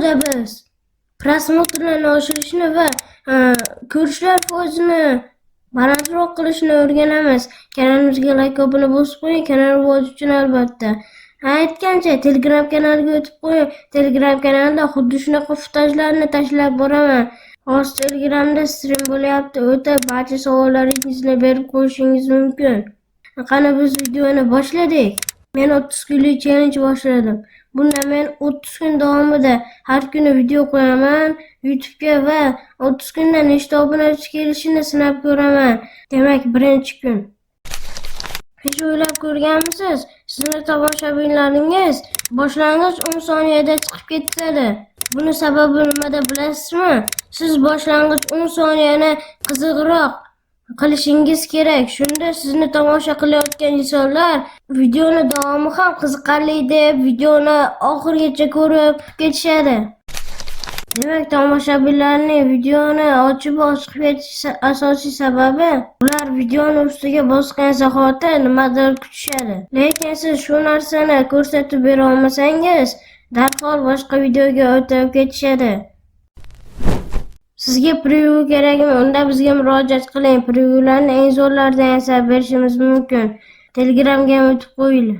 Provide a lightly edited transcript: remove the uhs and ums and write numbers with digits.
videoda biz prosmotrlarni oshirishni va ko'rishlar foizini balandroq qilishni o'rganamiz. Kanalimizga like, obuna bosib qo'ying, kanal rivoji uchun albatta. Aytgancha Telegram kanaliga o'tib qo'ying. Telegram kanalida xuddi shunaqa footajlarni tashlab boraman. Hozir Telegramda stream bo'lyapti. O'tib barcha savollaringizni berib qo'yishingiz mumkin. Qani biz videoni boshladik. Men 30 kunlik challenge boshladim. Bunda men 30 kun davomida har kuni video qo'yaman YouTube'ga va 30 kunda nechta obunachi kelishini sinab ko'raman. Demak, birinchi kun. Hech o'ylab ko'rganmisiz? Sizning tomoshabinlaringiz boshlang'ich 10 soniyada chiqib ketadi. Buni sababi nimada bilasizmi? Siz boshlang'ich 10 soniyani qiziqroq qilishingiz kerak. Shunda sizni tomosha qilayotgan insonlar videoni davomi ham qiziqarli deb videoni oxirigacha ko'rib ketishadi. Demak, tomoshabinlarning videoni ochib ketish asosiy sababi ular videoni ustiga bosgan zahoti nimadir kutishadi. Lekin siz shu narsani ko'rsatib bera olmasangiz, darhol boshqa videoga o'tib ketishadi. Sizga preview kerakmi? Unda bizga murojaat qiling. Previewlarni eng zo'rlaridan yasab berishimiz mumkin. Telegramga o'tib qo'ying.